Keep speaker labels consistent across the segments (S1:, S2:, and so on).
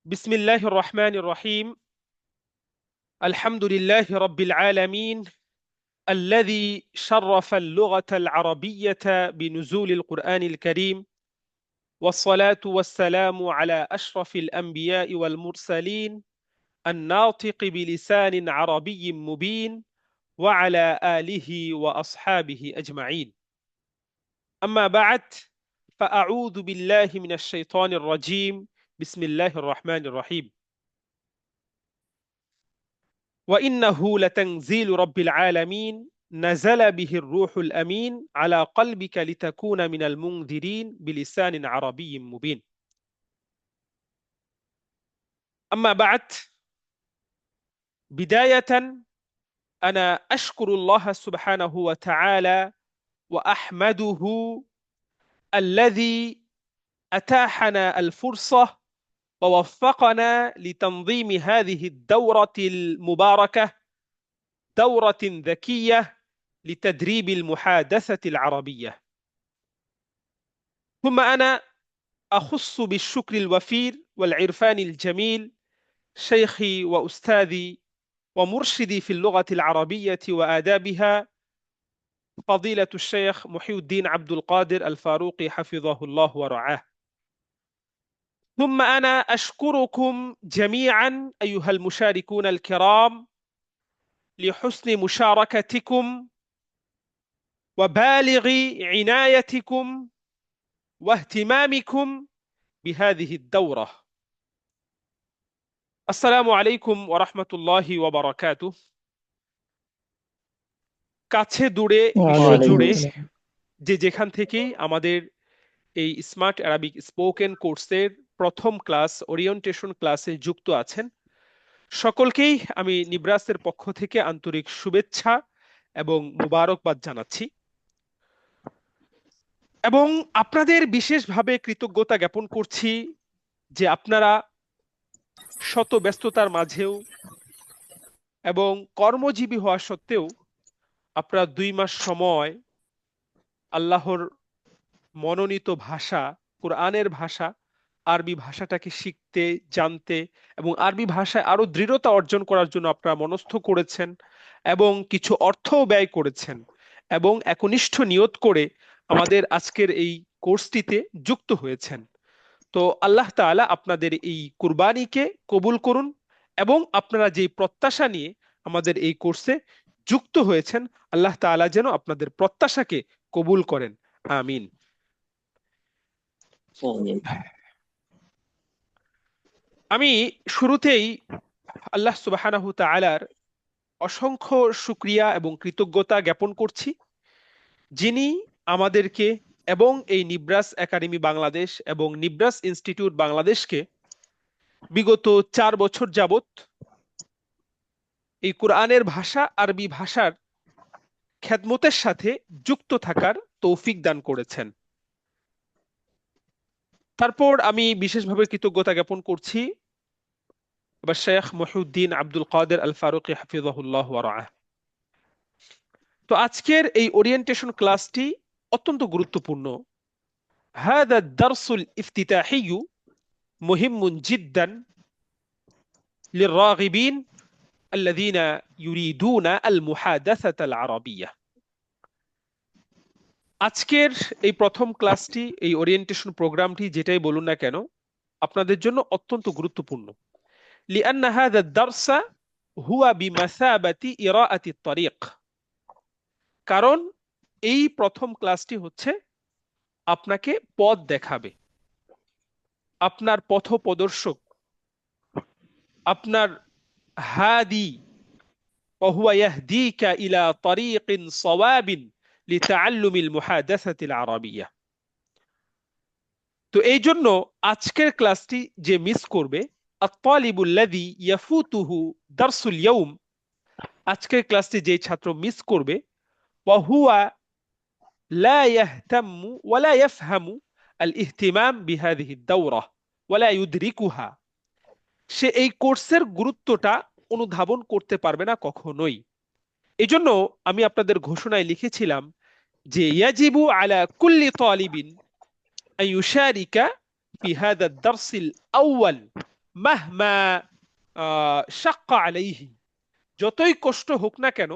S1: بسم الله الرحمن الرحيم. الحمد لله رب العالمين الذي شرف اللغة العربية بنزول القرآن الكريم، والصلاة والسلام على أشرف الأنبياء والمرسلين الناطق بلسان عربي مبين، وعلى آله وأصحابه أجمعين. أما بعد، فأعوذ بالله من الشيطان الرجيم. بسم الله الرحمن الرحيم. وإنه لتنزيل رب العالمين نزل به الروح الأمين على قلبك لتكون من المنذرين بلسان عربي مبين. أما بعد، بداية أنا أشكر الله سبحانه وتعالى وأحمده الذي أتاحنا الفرصة ووفقنا لتنظيم هذه الدورة المباركة، دورة ذكية لتدريب المحادثة العربية. ثم أنا أخص بالشكر الوفير والعرفان الجميل شيخي وأستاذي ومرشدي في اللغة العربية وآدابها، فضيلة الشيخ محي الدين عبد القادر الفاروقي حفظه الله ورعاه. ثم أنا أشكركم جميعا أيها المشاركون الكرام لحسن مشاركتكم وبالغ عنايتكم واهتمامكم بهذه الدورة. আসসালামু আলাইকুম ওয়া রাহমাতুল্লাহি ওয়া বারাকাতুহু। কাছে দূরে বিশ্ব
S2: ওয়ালাইকুম
S1: জুড়ে
S2: আসসালাম।
S1: যে যেখান থেকেই আমাদের এই স্মার্ট আরবিক স্পোকেন কোর্সের প্রথম ক্লাস ওরিয়েন্টেশন ক্লাসে যুক্ত আছেন, সকলকেই আমি নিব্রাসের পক্ষ থেকে আন্তরিক শুভেচ্ছা এবং মুবারকবাদ জানাচ্ছি এবং আপনাদের বিশেষভাবে কৃতজ্ঞতা জ্ঞাপন করছি যে আপনারা শত ব্যস্ততার মাঝেও এবং কর্মজীবী হওয়া সত্ত্বেও আপনারা 2 মাস সময় আল্লাহর মনোনীত ভাষা কোরআনের ভাষা আরবি ভাষাটাকে শিখতে, জানতে এবং আরবি ভাষায় আরো দৃঢ়তা অর্জন করার জন্য আপনারা মনস্থ করেছেন এবং কিছু অর্থও ব্যয় করেছেন এবং একনিষ্ঠ নিয়ত করে আমাদের আজকের এই কোর্সটিতে যুক্ত হয়েছেন। তো আল্লাহ তাআলা আপনাদের এই কুরবানিকে কবুল করুন এবং আপনারা যে প্রত্যাশা নিয়ে আমাদের এই কোর্সে যুক্ত হয়েছেন, আল্লাহ তাআলা যেন আপনাদের প্রত্যাশাকে কবুল করেন। আমিন। আমি শুরুতেই আল্লাহ সুবহানাহু তাআলার অসংখ্য শুকরিয়া এবং কৃতজ্ঞতা জ্ঞাপন করছি, যিনি আমাদেরকে এবং এই নিব্রাস একাডেমি বাংলাদেশ এবং নিব্রাস ইনস্টিটিউট বাংলাদেশকে বিগত 4 বছর যাবত এই কোরআনের ভাষা আরবি ভাষার খেদমতের সাথে যুক্ত থাকার তৌফিক দান করেছেন। তারপর আমি বিশেষভাবে কৃতজ্ঞতা জ্ঞাপন করছি শেখ মহিউদ্দিন আব্দুল কাদের আল ফারুকী হাফিজাহুল্লাহ ওয়া রাআহ। তো আজকের এই ওরিয়েন্টেশন ক্লাসটি অত্যন্ত গুরুত্বপূর্ণ। هذا الدرس الافتتاحي مهم جدا للراغبين الذين يريدون المحادثة العربية. আজকের এই প্রথম ক্লাসটি, এই ওরিয়েন্টেশন প্রোগ্রামটি যেটাই বলুন না কেন, আপনাদের জন্য অত্যন্ত গুরুত্বপূর্ণ। لأن هذا الدرس هو بمثابة إراءة الطريق. কারণ এই প্রথম ক্লাসটি হচ্ছে আপনাকে পথ দেখাবে, আপনার পথপ্রদর্শক, আপনার হাদি, وهو يهديك إلى طريق صواب لتعلم المحادثة العربية. তো এই জন্য আজকের ক্লাসটি যে মিস করবে, الطالب الذي يفوته درس اليوم, আজকের ক্লাসটি যে ছাত্র মিস করবে, وهو لا يهتم ولا يفهم الاهتمام بهذه الدورة ولا يدركها, সে এই কোর্সের গুরুত্বটা অনুধাবন করতে পারবে না কখনোই। এজন্য আমি আপনাদের ঘোষণায় লিখেছিলাম যে ইয়াজিবু আলা কুল্লি তালিবিন আন ইউশারিকা ফি হাদা الدرس الأول মাহমা শাক্কা আলাইহি, যতই কষ্ট হোক না কেন,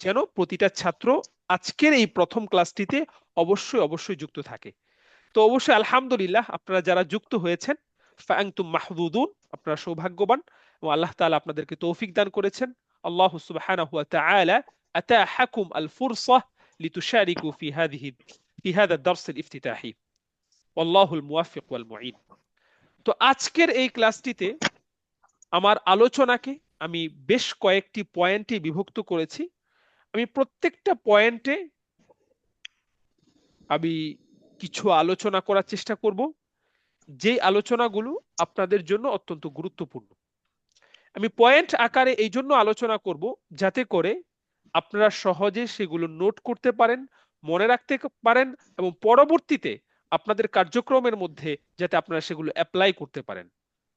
S1: যেন প্রতিটা ছাত্র আজকের এই প্রথম ক্লাসটিতে অবশ্যই অবশ্যই যুক্ত থাকে। তো অবশ্যই আলহামদুলিল্লাহ, আপনারা যারা যুক্ত হয়েছেন, ফাআনতুম মাহদুদুন, আপনারা সৌভাগ্যবান, এবং আল্লাহ তাআলা আপনাদেরকে তৌফিক দান করেছেন। আল্লাহ সুবহানাহু ওয়া তাআলা আতাহাকুম আল ফুরসাহ লিতুশারিকু ফি হাদা দারস আল ইফতিতাহি, ওয়াল্লাহুল মুওয়াফিক ওয়াল মুঈন। তো আজকের এই ক্লাসটিতে আমার আলোচনাকে আমি বেশ কয়েকটি পয়েন্টে বিভক্ত করেছি। আমি প্রত্যেকটা পয়েন্টে আমি কিছু আলোচনা করার চেষ্টা করব, যে আলোচনাগুলো আপনাদের জন্য অত্যন্ত গুরুত্বপূর্ণ। আমি পয়েন্ট আকারে এই জন্য আলোচনা করব যাতে করে আপনারা সহজে সেগুলো নোট করতে পারেন, মনে রাখতে পারেন, এবং পরবর্তীতে আপনাদের কার্যক্রমের মধ্যে যাতে আপনারা সেগুলো অ্যাপ্লাই করতে পারেন।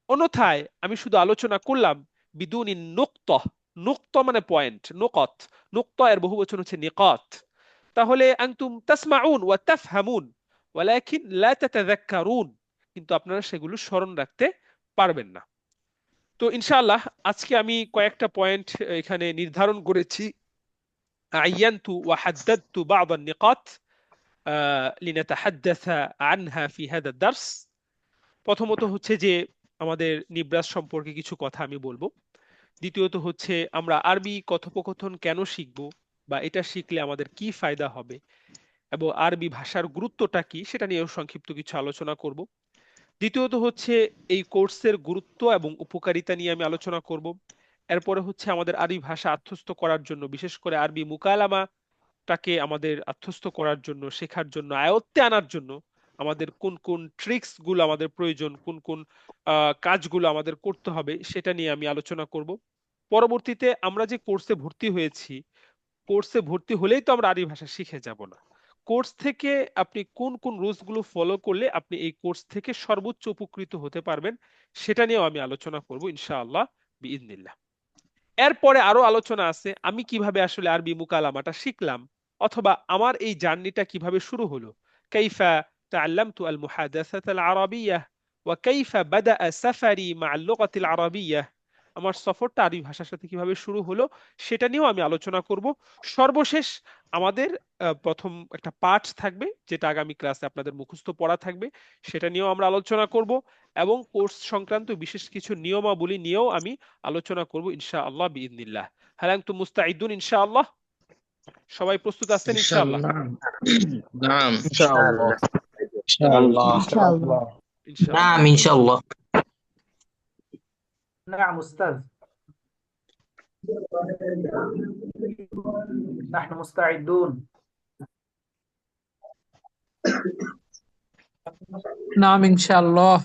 S1: অন্যথায় আমি শুধু আলোচনা করলাম বিদুনি নুক্ত, নুক্ত মানে পয়েন্ট, নুকত, নুক্ত এর বহুবচন হচ্ছে নিকাত, তাহলে আনতুম তাসমাউন ওয়া তাফহামুন ওয়ালাকিন লা তাতাযাক্কারুন, কিন্তু আপনারা সেগুলো স্মরণ রাখতে পারবেন না। তো ইনশাআল্লাহ আজকে আমি কয়েকটা পয়েন্ট এখানে নির্ধারণ করেছি। আয়ানতু ওয়া হাদ্দাদতু বা'দ আন-নিকাত লিনাতাহাদ্দাসা আনহা ফি হাদা দারস। প্রথমত হচ্ছে যে আমাদের নিব্রাস সম্পর্কে কিছু কথা আমি বলবো। দ্বিতীয়ত হচ্ছে আমরা আরবি কথোপকথন কেন শিখব, বা এটা শিখলে আমাদের কি ফায়দা হবে, এবং আরবি ভাষার গুরুত্বটা কি সেটা নিয়েও সংক্ষিপ্ত কিছু আলোচনা করব। দ্বিতীয়ত হচ্ছে এই কোর্সের গুরুত্ব এবং উপকারিতা নিয়ে আমি আলোচনা করব। এরপরে হচ্ছে আমাদের আরবি ভাষা আত্মস্থ করার জন্য, বিশেষ করে আরবি মুকালামাটাকে আমাদের আত্মস্থ করার জন্য, শেখার জন্য, আয়ত্তে আনার জন্য আমাদের কোন কোন ট্রিক্স গুলো আমাদের প্রয়োজন, কোন কোন কাজগুলো আমাদের করতে হবে, সেটা নিয়ে আমি আলোচনা করব। পরবর্তীতে আমরা যে কোর্সে ভর্তি হয়েছি, কোর্সে ভর্তি হলেই তো আমরা আরবি ভাষা শিখে যাব না। কোর্স থেকে আপনি কোন কোন রুলস গুলো ফলো করলে আপনি এই কোর্স থেকে সর্বোচ্চ উপকৃত হতে পারবেন, সেটা নিয়েও আমি আলোচনা করব ইনশাআল্লাহ বিইذনিল্লাহ। এরপরে আরো আলোচনা আছে আমি কিভাবে আসলে আরবি মুকালামাটা শিখলাম, অথবা আমার এই জার্নিটা কিভাবে শুরু হলো। কাইফা তাআল্লামতু আল মুহাদাসাতা আল আরাবিয়্যাহ ওয়া কাইফা বাদাআ সাফারি মা আল লুগাতি আল আরাবিয়্যাহ, আমার সফরটা আরবি ভাষার সাথে কিভাবে শুরু হলো সেটা নিয়েও আমি আলোচনা করব। সর্বশেষ আমাদের প্রথম একটা পাঠ থাকবে, যেটা আগামী ক্লাসে আপনাদের মুখস্থ পড়া থাকবে, সেটা নিয়েও আমরা আলোচনা করব, এবং কোর্স সংক্রান্ত বিশেষ কিছু নিয়মাবলী নিয়েও আমি আলোচনা করব ইনশাআল্লাহ বিইذনিল্লাহ। হ্যাঁ, আনতুম মুস্তাঈদুন ইনশাআল্লাহ? সবাই প্রস্তুত আছেন ইনশাআল্লাহ?
S2: ইনশাআল্লাহ। নাম
S3: ইনশাআল্লাহ।
S2: ইনশাআল্লাহ।
S3: ইনশাআল্লাহ।
S1: ইনশাআল্লাহ।
S2: নাম ইনশাআল্লাহ।
S3: نعم أستاذ، نحن مستعدون.
S4: نعم إن شاء الله.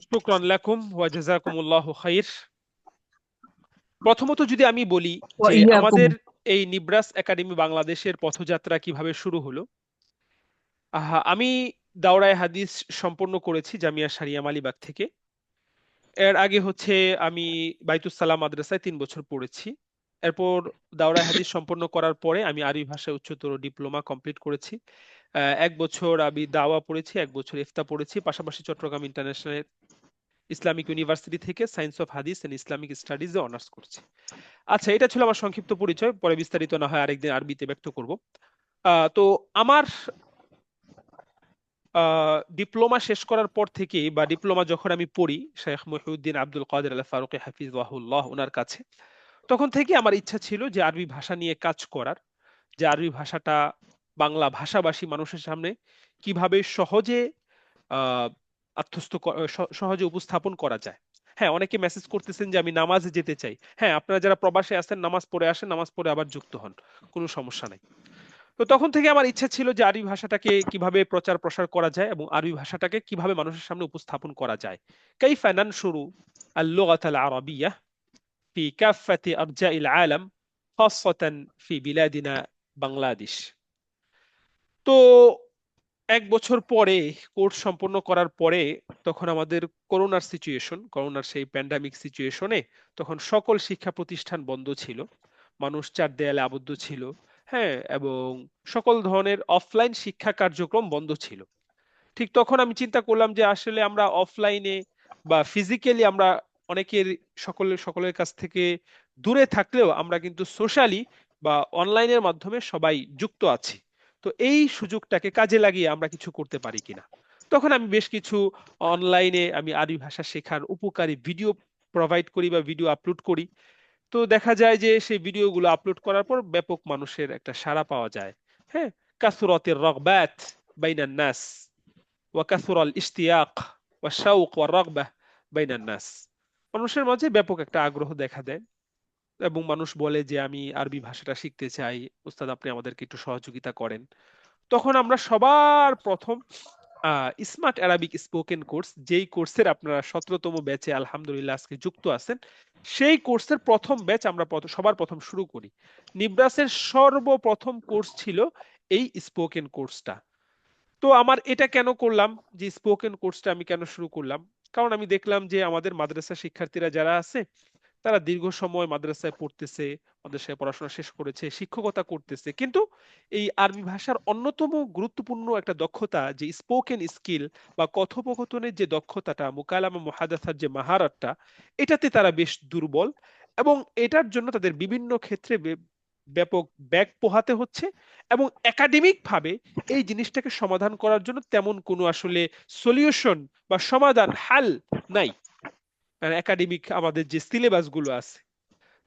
S1: শুকরান লাকুম ওয়া জাযাকুমুল্লাহু খাইর। প্রথমত যদি আমি বলি যে
S4: وإياكم.
S1: আমাদের এই নিব্রাস একাডেমি বাংলাদেশের পথযাত্রা কিভাবে শুরু হলো। আমি দাওরায়ে হাদিস সম্পন্ন করেছি জামিয়া শারিয়া মালিবাগ থেকে। এর আগে হচ্ছে আমি বাইতুস সালাম মাদ্রাসায় 3 বছর পড়েছি। এরপর দাওরায়ে হাদিস সম্পন্ন করার পরে আমি আরবি ভাষায় উচ্চতর ডিপ্লোমা কমপ্লিট করেছি। 1 বছর আমি দাওয়া পড়েছি, 1 বছর ইফতা পড়েছি, পাশাপাশি চট্টগ্রাম ইন্টারন্যাশনাল ইসলামিক ইউনিভার্সিটি থেকে সায়েন্স অফ হাদিস এন্ড ইসলামিক স্টাডিজে অনার্স করছি। আচ্ছা, এটা ছিল আমার সংক্ষিপ্ত পরিচয়, পরে বিস্তারিত না হয় আরেকদিন আরবিতে ব্যক্ত করব। তো আমার ডিপ্লোমা শেষ করার পর থেকে, বা ডিপ্লোমা যখন আমি পড়ি শেখ মহিউদ্দিন আব্দুল কাদের আল ফারুকী হাফিজাহুল্লাহ ওনার কাছে, তখন থেকে আমার ইচ্ছা ছিল যে আরবি ভাষা নিয়ে কাজ করার, যে আরবি ভাষাটা বাংলা ভাষাভাষী মানুষের সামনে কিভাবে সহজে আহ আত্মস্থ সহজে উপস্থাপন করা যায়। হ্যাঁ, অনেকে মেসেজ করতেছেন যে আমি নামাজে যেতে চাই। হ্যাঁ, আপনারা যারা প্রবাসে আছেন নামাজ পড়ে আসেন, নামাজ পড়ে আবার যুক্ত হন, কোনো সমস্যা নাই। তো তখন থেকে আমার ইচ্ছা ছিল যে আরবি ভাষাটাকে কিভাবে প্রচার প্রসার করা যায় এবং আরবি ভাষাটাকে কিভাবে মানুষের সামনে উপস্থাপন করা যায়। কাইফা নানশুরু আল-লুগাত আল-আরাবিয়্যাহ ফি কাফাতি আরজাইল আলাম খাসাতান ফি বিলাদিনা বাংলাদেশ। তো 1 বছর পরে, কোর্স সম্পন্ন করার পরে, তখন আমাদের করোনার সেই প্যান্ডামিক সিচুয়েশনে তখন সকল শিক্ষা প্রতিষ্ঠান বন্ধ ছিল, মানুষ চার দেয়ালে আবদ্ধ ছিল। হ্যাঁ, এবং সকল ধরনের অফলাইন শিক্ষা কার্যক্রম বন্ধ ছিল। ঠিক তখন আমি চিন্তা করলাম যে আসলে আমরা অফলাইনে বা ফিজিক্যালি আমরা অনেকের সকলের কাছ থেকে দূরে থাকলেও আমরা কিন্তু সোশ্যালি বা অনলাইনের মাধ্যমে সবাই যুক্ত আছি। তো এই সুযোগটাকে কাজে লাগিয়ে আমরা কিছু করতে পারি কিনা। তখন আমি বেশ কিছু অনলাইনে আমি আরবি ভাষা শেখার উপকারী ভিডিও প্রোভাইড করি বা ভিডিও আপলোড করি। তো দেখা যায় যে সেই ভিডিওগুলো আপলোড করার পর ব্যাপক মানুষের একটা সাড়া পাওয়া যায়। হ্যাঁ, কাসুরাতির রাগবাত বাইনান নাস ওয়া কাসুরাল ইশতিয়াক ওয়া শাউক ওয়া রাগবাহ বাইনান নাস। মানুষের মাঝে ব্যাপক একটা আগ্রহ দেখা দেয় এবং মানুষ বলে যে আমি আরবি ভাষাটা শিখতে চাই, উস্তাদ আপনি আমাদেরকে একটু সহযোগিতা করেন। তখন আমরা সবার প্রথম স্মার্ট অ্যারাবিক স্পোকেন কোর্স, যেই কোর্সের আপনারা 17তম ব্যাচে আলহামদুলিল্লাহ আজকে যুক্ত আছেন, সেই কোর্সের প্রথম ব্যাচ আমরা সবার প্রথম শুরু করি। নিব্রাসের সর্বপ্রথম কোর্স ছিল এই স্পোকেন কোর্সটা। তো আমার এটা কেন করলাম, যে স্পোকেন কোর্সটা আমি কেন শুরু করলাম, কারণ আমি দেখলাম যে আমাদের মাদ্রাসা শিক্ষার্থীরা যারা আছে তারা দীর্ঘ সময় মাদ্রাসায় পড়তেছে, মাদ্রাসায় পড়াশোনা শেষ করেছে, শিক্ষকতা করতেছে, কিন্তু এই আরবি ভাষার অন্যতম গুরুত্বপূর্ণ একটা দক্ষতা যে স্পোকেন স্কিল বা কথোপকথনের যে দক্ষতাটা, মুকালামা মুহাদাসার যে মাহারাতটা, এটাতে তারা বেশ দুর্বল এবং এটার জন্য তাদের বিভিন্ন ক্ষেত্রে ব্যাপক ব্যাগ পোহাতে হচ্ছে এবং একাডেমিক ভাবে এই জিনিসটাকে সমাধান করার জন্য তেমন কোনো আসলে সলিউশন বা সমাধান হাল নাই একাডেমিক আমাদের যে সিলেবাস গুলো আছে।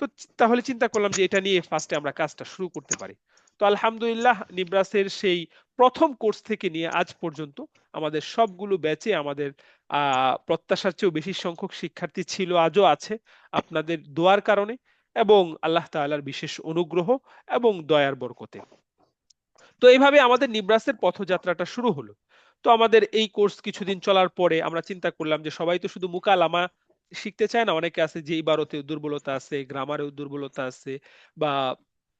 S1: তো তাহলে চিন্তা করলাম যে এটা নিয়ে ফার্স্টে আমরা কাজটা শুরু করতে পারি। তো আলহামদুলিল্লাহ নিব্রাসের সেই প্রথম কোর্স থেকে নিয়ে আজ পর্যন্ত আমাদের সবগুলো ব্যাচে আমাদের প্রত্যাশার চেয়েও বেশি সংখ্যক শিক্ষার্থী ছিল, আজও আছে, আপনাদের দোয়ার কারণে এবং আল্লাহ তাআলার বিশেষ অনুগ্রহ এবং দয়ার বরকতে। তো এইভাবে আমাদের নিব্রাসের পথযাত্রাটা শুরু হলো। তো আমাদের এই কোর্স কিছুদিন চলার পরে আমরা চিন্তা করলাম যে সবাই তো শুধু মুকালামা শিখতে চায় না, অনেকে আছে যে ইবারতেও দুর্বলতা আছে, গ্রামারেও দুর্বলতা আছে বা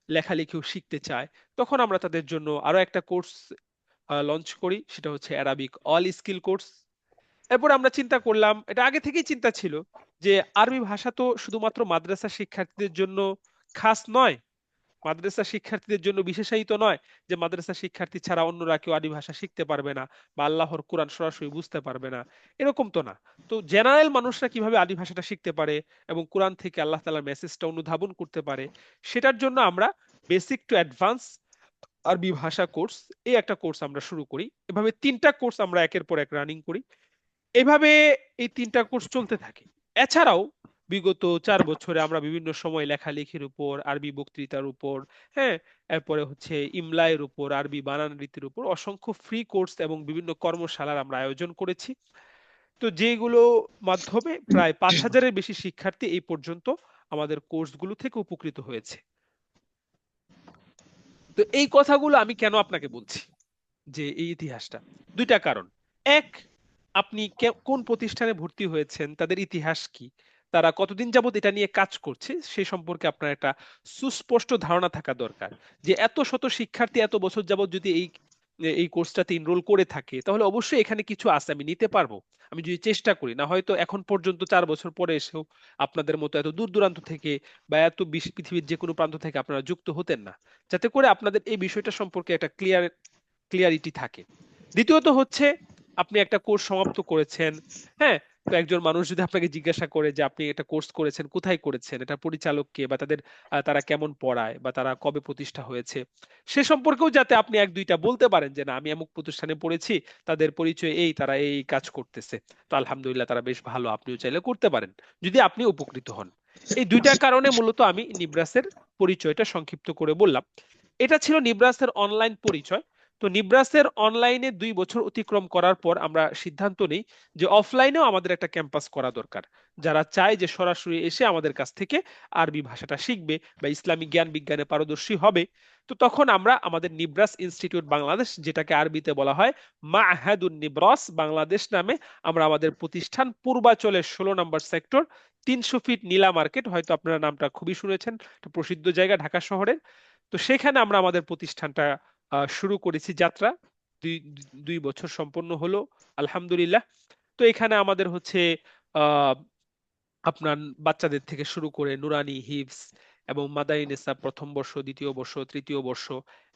S1: লেখালেখিও শিখতে চায়। তখন আমরা তাদের জন্য আরো একটা কোর্স লঞ্চ করি, সেটা হচ্ছে অ্যারাবিক অল স্কিল কোর্স। এরপর আমরা চিন্তা করলাম, এটা আগে থেকেই চিন্তা ছিল, যে আরবি ভাষা তো শুধুমাত্র মাদ্রাসা শিক্ষার্থীদের জন্য খাস নয়, মাদ্রাসা শিক্ষার্থীদের জন্য বিশেষায়িত নয়, যে মাদ্রাসা শিক্ষার্থী ছাড়া অন্যরা কেউ আরবি ভাষা শিখতে পারবে না বা আল্লাহর কোরআন সরাসরি বুঝতে পারবে না, এরকম তো না। তো জেনারেল মানুষরা কিভাবে আরবি ভাষাটা শিখতে পারে এবং কোরআন থেকে আল্লাহ তাআলার মেসেজটা অনুধাবন করতে পারে, সেটার জন্য আমরা বেসিক টু অ্যাডভান্স আরবি ভাষা কোর্স, এই একটা কোর্স আমরা শুরু করি। এভাবে 3টা কোর্স আমরা একের পর এক রানিং করি। এভাবে এই 3টা কোর্স চলতে থাকে। এছাড়াও বিগত 4 বছরে আমরা বিভিন্ন সময় লেখালেখির উপর, আরবি বক্তৃতার উপর, হ্যাঁ, এরপরে হচ্ছে ইমলায়ের উপর, আরবি বানান রীতির উপর অসংখ্য ফ্রি কোর্স এবং বিভিন্ন কর্মশালার আমরা আয়োজন করেছি। তো যেগুলো মাধ্যমে প্রায় 5,000-এর বেশি শিক্ষার্থী এই পর্যন্ত আমাদের কোর্সগুলো থেকে উপকৃত হয়েছে। তো এই কথাগুলো আমি কেন আপনাকে বলছি, যে এই ইতিহাসটা, 2টা কারণ। এক, আপনি কোন প্রতিষ্ঠানে ভর্তি হয়েছেন, তাদের ইতিহাস কি, তারা কতদিন যাবত এটা নিয়ে কাজ করছে, সে সম্পর্কে আপনার একটা সুস্পষ্ট ধারণা থাকা দরকার। যে এত শত শিক্ষার্থী এত বছর যাবত যদি এই এই কোর্সটাতে এনরোল করে থাকে, তাহলে অবশ্যই এখানে কিছু আছে, আমি নিতে পারবো, আমি যদি চেষ্টা করি। না হয়তো এখন পর্যন্ত 4 বছর পরে এসেও আপনাদের মতো এত দূর দূরান্ত থেকে বা এত পৃথিবীর যে কোনো প্রান্ত থেকে আপনারা যুক্ত হতেন না, যাতে করে আপনাদের এই বিষয়টা সম্পর্কে একটা ক্লিয়ারিটি থাকে। দ্বিতীয়ত হচ্ছে, আপনি একটা কোর্স সমাপ্ত করেছেন, হ্যাঁ, তো একজন মানুষ যদি আপনাকে জিজ্ঞাসা করে যে আপনি একটা কোর্স করেছেন, কোথায় করেছেন, এটা পরিচালক কে, বা তাদের তারা কেমন পড়ায়, বা তারা কবে প্রতিষ্ঠা হয়েছে, সে সম্পর্কেও যাতে আপনি 1-2টা বলতে পারেন যে না আমি অমুক প্রতিষ্ঠানে পড়েছি, তাদের পরিচয় এই, তারা এই কাজ করতেছে, তো আলহামদুলিল্লাহ তারা বেশ ভালো, আপনিও চাইলে করতে পারেন যদি আপনি উপকৃত হন। এই 2টা কারণে মূলত আমি নিব্রাসের পরিচয়টা সংক্ষিপ্ত করে বললাম। এটা ছিল নিব্রাসের অনলাইন পরিচয়। তো নিব্রাসের অনলাইনে 2 বছর অতিক্রম করার পর আমরা সিদ্ধান্ত নেই যে অফলাইনেও আমাদের একটা ক্যাম্পাস করা দরকার। যারা চায় যে সরাসরি এসে আমাদের কাছ থেকে আরবি ভাষাটা শিখবে বা ইসলামিক জ্ঞান বিজ্ঞানে পারদর্শী হবে, তো তখন আমরা আমাদের নিব্রাস ইনস্টিটিউট বাংলাদেশ, যেটাকে আরবিতে বলা হয় মাআহাদুন নিব্রাস বাংলাদেশ নামে, আমরা আমাদের প্রতিষ্ঠান পূর্বাচলের 16 নম্বর সেক্টর, 300 ফিট নীলা মার্কেট, হয়তো আপনারা নামটা খুবই শুনেছেন, একটা প্রসিদ্ধ জায়গা ঢাকা শহরের। তো সেখানে আমরা আমাদের প্রতিষ্ঠানটা শুরু করেছি যাত্রা। দুই 2 বছর সম্পন্ন হলো আলহামদুলিল্লাহ। তো এখানে আমাদের হচ্ছে আহ আপনার বাচ্চাদের থেকে শুরু করে নুরানি, হিফজ এবং মাদানী নেসাব প্রথম বর্ষ, দ্বিতীয় বর্ষ, তৃতীয় বর্ষ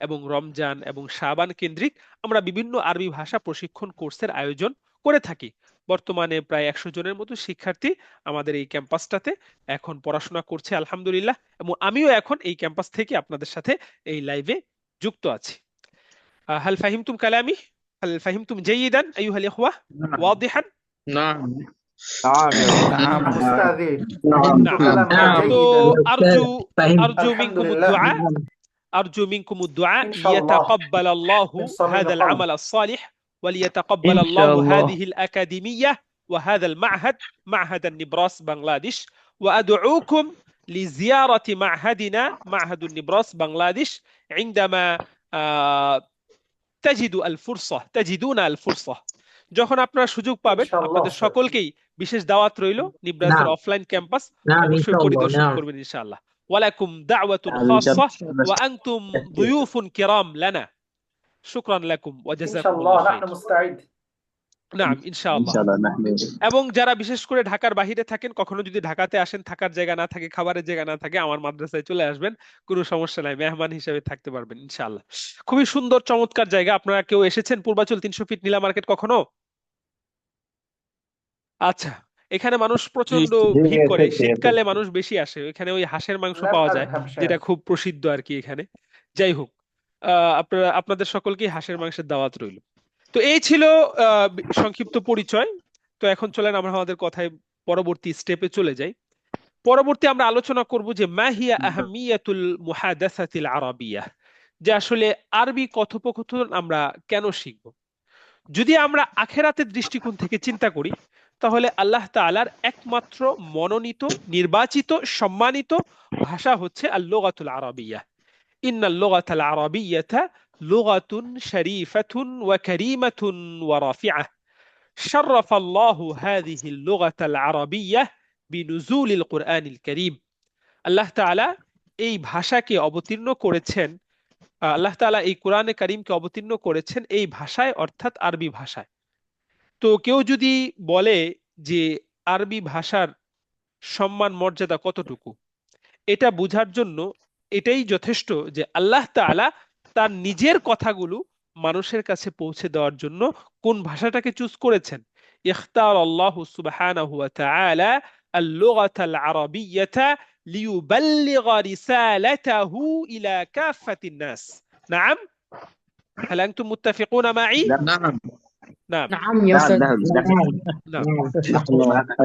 S1: এবং রমজান এবং শাবান কেন্দ্রিক আমরা বিভিন্ন আরবি ভাষা প্রশিক্ষণ কোর্সের আয়োজন করে থাকি। বর্তমানে প্রায় 100 জনের মতো শিক্ষার্থী আমাদের এই ক্যাম্পাসটাতে এখন পড়াশোনা করছে আলহামদুলিল্লাহ, এবং আমিও এখন এই ক্যাম্পাস থেকে আপনাদের সাথে এই লাইভে যুক্ত আছি। هل فهمتم كلامي؟ هل فهمتم جيدا أيها الإخوة؟ واضحا؟
S2: نعم
S3: نعم
S2: نعم
S3: أستاذي
S2: نعم
S3: فهمت كلامك
S2: نعم
S1: তো
S3: جيدا
S1: أرجو
S4: فهمت.
S1: أرجو
S3: الحمد
S1: منكم
S3: لله
S1: الدعاء أرجو منكم الدعاء
S3: إن شاء الله
S1: ليتقبل الله
S3: من صميم
S1: هذا
S3: قلب
S1: العمل الصالح، وليتقبل
S4: إن
S1: الله
S4: شاء الله.
S1: هذه الأكاديمية وهذا المعهد، معهد النبراس بنغلاديش. وأدعوكم لزيارة معهدنا معهد النبراس بنغلاديش عندما تجدون الفرصة যখন আপনারা সুযোগ
S3: إن
S1: পাবেন,
S3: شاء الله
S1: আপনাদের
S3: أستاذ
S1: সকলকেই বিশেষ দাওয়াত রইল নিব্রাসের
S4: نعم
S1: অফলাইন ক্যাম্পাস
S4: نعم إن
S1: অবশ্যই
S4: شاء الله
S1: পরিদর্শন
S4: نعم
S1: করবেন ইনশাআল্লাহ। ওয়ালাকুম দাওয়াতুন খাসা ওয়া আনতুম দুয়ুফুন কিরাম লানা। শুকরান লাকুম ওয়া
S3: إن شاء
S1: জাযাকুমুল্লাহ
S3: الله
S1: খাইর।
S3: نحن مستعد
S1: নাম
S2: إن
S1: ইনশাআল্লাহ।
S2: شاء الله نحن
S1: এবং যারা বিশেষ করে ঢাকার বাহিরে থাকেন, কখনো যদি ঢাকাতে আসেন, থাকার জায়গা না থাকে, খাবারের জায়গা না থাকে, আমার মাদ্রাসায় চলে আসবেন, কোনো সমস্যা নাই, মেহমান হিসেবে থাকতে পারবেন ইনশাআল্লাহ। খুবই সুন্দর চমৎকার জায়গা। আপনারা কেউ এসেছেন পূর্বাচল 300 ফিট নীলা মার্কেট কখনো? আচ্ছা, এখানে মানুষ প্রচন্ড ভিড় করে, শীতকালে মানুষ বেশি আসে। এখানে ওই হাঁসের মাংস
S3: لم
S1: পাওয়া যায়
S3: أذهب
S1: যেটা
S3: شيخ
S1: খুব প্রসিদ্ধ আর কি এখানে। যাই হোক, আপনাদের সকলকেই হাঁসের মাংসের দাওয়াত রইল। তো এই ছিল সংক্ষিপ্ত পরিচয়। তো এখন চলেন আমরা আমাদের কথায় পরবর্তী স্টেপে চলে যাই। পরবর্তী আমরা আলোচনা করব যে মা হিয়া আহমিয়াতুল মুহাদাসাতিল আরাবিয়া, যে আসলে আরবি কথোপকথন আমরা কেন শিখব। যদি আমরা আখেরাতের দৃষ্টিকোণ থেকে চিন্তা করি, তাহলে আল্লাহ তাআলার একমাত্র মনোনীত, নির্বাচিত, সম্মানিত ভাষা হচ্ছে আল-লুগাতুল আরাবিয়া। ইন্নাল লুগাতাল আরাবিয়াতা লুগাতুন শরীফাতুন ওয়া কারীমাতুন ওয়া রাফিআহ। শাররাফাল্লাহু হাযিহিল লুগাতাল আরাবিয়া বিনুজুলিল কুরআনিল কারীম। আল্লাহ তাআলা এই ভাষাকে অবতীর্ণ করেছেন, আল্লাহ তাআলা এই কোরআনে কারীমকে অবতীর্ণ করেছেন এই ভাষায়, অর্থাৎ আরবি ভাষায়। তো কেউ যদি বলে যে আরবি ভাষার সম্মান মর্যাদা কতটুকু, এটা বোঝার জন্য এটাই যথেষ্ট যে আল্লাহ তাআলা তার নিজের কথাগুলো মানুষের কাছে পৌঁছে দেওয়ার জন্য কোন ভাষাটাকে চুজ করেছেন। ইখতার আল্লাহু সুবহানাহু ওয়া তাআলা আল-লুগাতাল আরাবিয়্যাতা লিইউবাল্লিগা রিসালাতাহু ইলা কাফাতিন নাস। নাম هل أنتم متفقون معي؟
S2: نعم
S1: نعم
S4: نعم يا أستاذ
S2: نعم
S1: نعم
S4: نعم